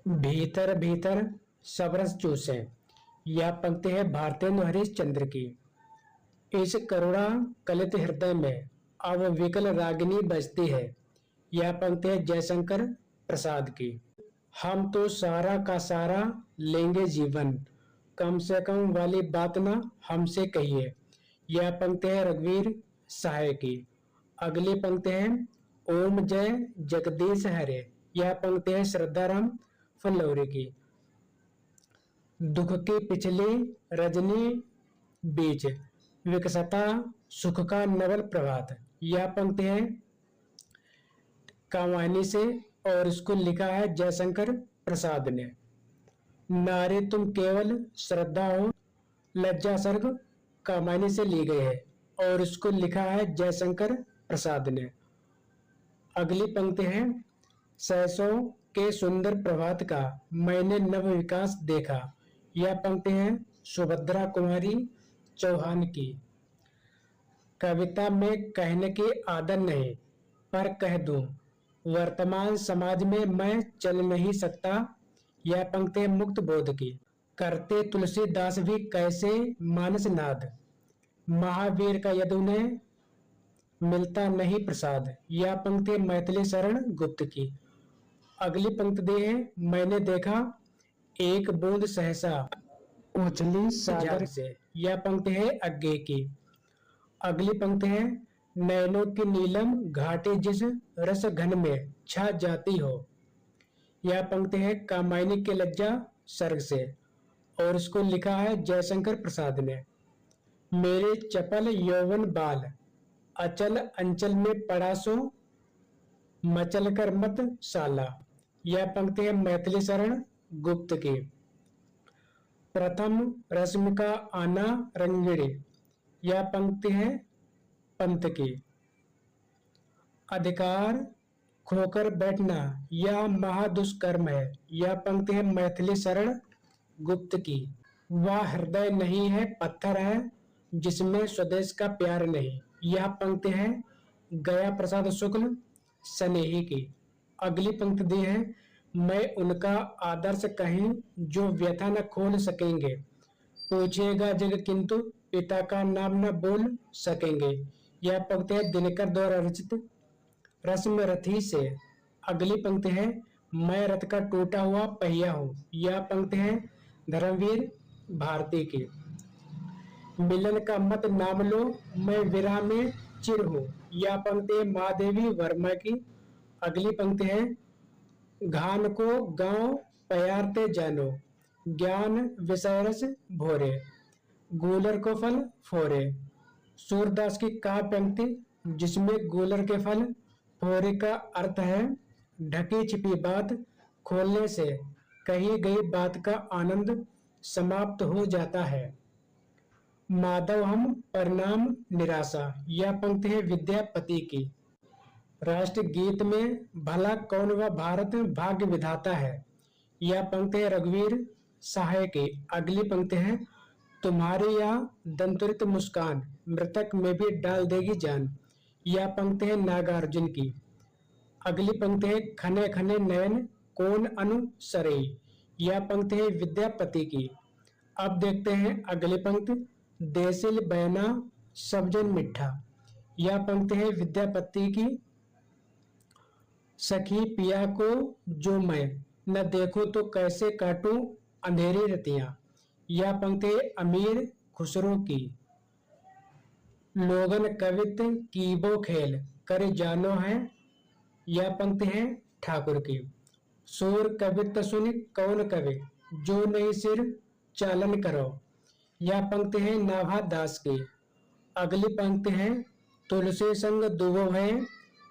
भीतर भीतर सब रस चूसे। यह पंक्ति है भारतेंदु हरिश्चंद्र की। इस करुणा कलित हृदय में अब विकल रागिनी बजती है। यह पंक्ति है जयशंकर प्रसाद की। हम तो सारा का सारा लेंगे जीवन, कम से कम वाली बात ना हमसे कहिए। यह पंक्ति है रघुवीर सहाय की। अगली पंक्ति है ओम जय जगदीश हरे। यह पंक्ति है श्रद्धाराम फुल्लौरी की। दुख की पिछली रजनी बीच विकसता सुख का नवल प्रभात। यह पंक्ति है कामायनी से और इसको लिखा है जयशंकर प्रसाद ने। नारी तुम केवल श्रद्धा हो लज्जा सर्ग कामायनी से ली गई है और इसको लिखा है जयशंकर प्रसाद ने। अगली पंक्ति है सहसों के सुंदर प्रभात का मैंने नव विकास देखा। यह पंक्ति है सुभद्रा कुमारी चौहान की। कविता में कहने की आदत नहीं पर कह दूं, वर्तमान समाज में मैं चल नहीं सकता। यह पंक्ति है मुक्त बोध की। करते तुलसीदास भी कैसे मानस नाद, महावीर का यदु ने मिलता नहीं प्रसाद। यह पंक्ति मैथिली शरण गुप्त की। अगली पंक्ति है मैंने देखा एक बूंद सहसा उछली सागर से। यह पंक्ति है अज्ञे की। अगली पंक्ति है नैनों की नीलम घाटी जिस रस घन में छा जाती हो। यह पंक्ति है कामायनी के लज्जा सर्ग से और इसको लिखा है जयशंकर प्रसाद ने। मेरे चपल यौवन बाल अचल अंचल में पड़ा सो मचल कर मत साला। यह पंक्ति है मैथिली शरण गुप्त की। प्रथम रश्मि का आना रंगिणी। यह पंक्ति है पंत की। अधिकार खोकर बैठना यह महादुष्कर्म है। यह पंक्ति है मैथिली शरण गुप्त की। वह हृदय नहीं है पत्थर है जिसमें स्वदेश का प्यार नहीं। यह पंक्ति है गया प्रसाद शुक्ल स्नेही की। अगली पंक्ति दी है मैं उनका आदर्श कहीं जो व्यथा न खोल सकेंगे, पूछेगा जग किंतु पिता का नाम न बोल सकेंगे। यह पंक्ति है दिनकर द्वारा रचित रस्म रथी से। अगली पंक्ति है मैं रथ का टूटा हुआ पहिया हूं। यह पंक्ति है धर्मवीर भारती की। मिलन का मत नाम लो मैं विरह में चिर हूं। यह पंक्ति है महादेवी वर्मा की। अगली पंक्ति है घान को गांव प्यारते जानो, ज्ञान विषयरस भोरे, गूलर को फल फोरे। सूरदास की काव्य पंक्ति जिसमें गूलर के फल फोरे का अर्थ है ढकी छिपी बात खोलने से कही गई बात का आनंद समाप्त हो जाता है। माधव हम परिणाम निराशा। यह पंक्ति है विद्यापति की। राष्ट्र गीत में भला कौन व भारत भाग्य विधाता है। यह पंक्ति है रघुवीर सहाय की। अगली पंक्ति है तुम्हारी यह दंतुरित मुस्कान मृतक में भी डाल देगी जान। यह पंक्ति है नागार्जुन की। अगली पंक्ति है खने खने नयन कौन अनुसरे। यह पंक्ति है विद्यापति की। अब देखते हैं अगली पंक्ति देसिल बहना सबजन मिठा। यह पंक्ति है विद्यापति की। सखी पिया को जो मैं न देखूं तो कैसे काटूं अंधेरी रतियां। यह पंक्ति अमीर खुसरो की। लोगन कवित कीबो खेल कर जानो है। यह पंक्ति है ठाकुर की। सूर कवित सुन कौन कवि जो नहीं सिर चालन करो। यह पंक्ति है नाभा दास की। अगली पंक्ति है तुलसी संग दुबो है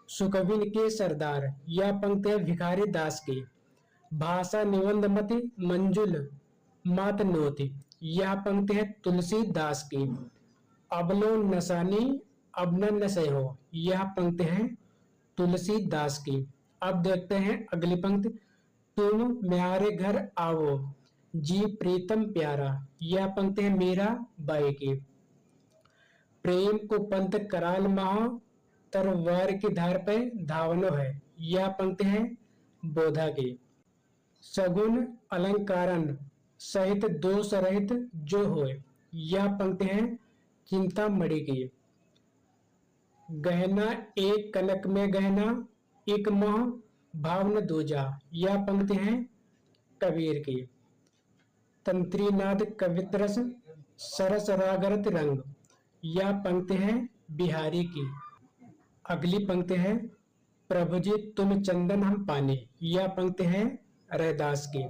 सुकविन के सरदार। यह पंक्ति है भिखारी दास की। भाषा निबंध मति मंजुल मात नोति। यह पंक्ति है तुलसी दास की। अबलो नसानी अब न नशे हो। यह पंक्ति है तुलसी दास की। अब देखते हैं अगली पंक्ति तुम म्यारे घर आओ जी प्रीतम प्यारा। यह पंक्ति है मीरा बाई की। प्रेम को पंथ कराल महा तरवार की धार पे धावनो है। यह पंक्ति है बोधा की। सगुन अलंकारन सहित दोष रहित जो होए। यह पंक्ति है चिंतामणि की। गहना एक कनक में गहना, एक मोह भाव न दूजा। यह पंक्ति है कबीर की। तंत्रीनाद कवित्रस सरस रागरत रंग। यह पंक्ति है बिहारी की। अगली पंक्ति है प्रभु जी तुम चंदन हम पानी। यह पंक्ति है रैदास की।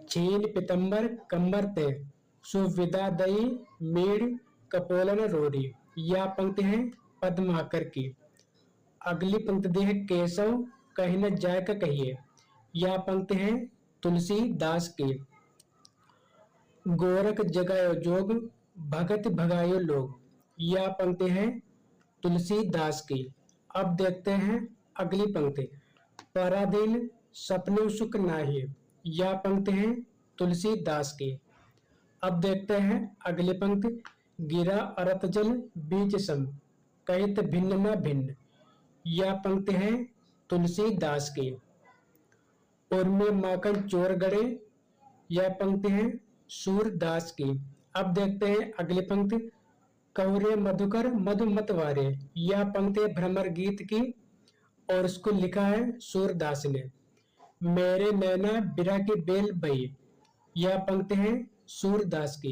छीन पितंबर कंबर ते सुविदा दई मीड़ कपोलन रोरी। यह पंक्ति है पद्माकर की। अगली पंक्ति दी है केशव कहीं न जाय का कहिए। यह पंक्ति है तुलसीदास की। गोरख जगायो जोग भगत भगायो लोग। यह पंक्ति है तुलसीदास की। अब देखते हैं अगली पंक्ति। पराधीन सपने सुख नाहि। यह पंक्ति है तुलसीदास की। अब देखते हैं अगली पंक्ति। गिरा अरत जल बीच सम कहित भिन्न न भिन्न। यह पंक्ति है तुलसीदास की। उर्मे माखन चोर गड़े। यह पंक्ति है सूरदास की। अब देखते हैं अगली पंक्ति। कौरे मधुकर मधु मतवारे। यह पंक्ति है भ्रमर गीत की और इसको लिखा है सूरदास ने। मेरे नैना बिरह की बेल बही। यह पंक्ति है सूरदास की।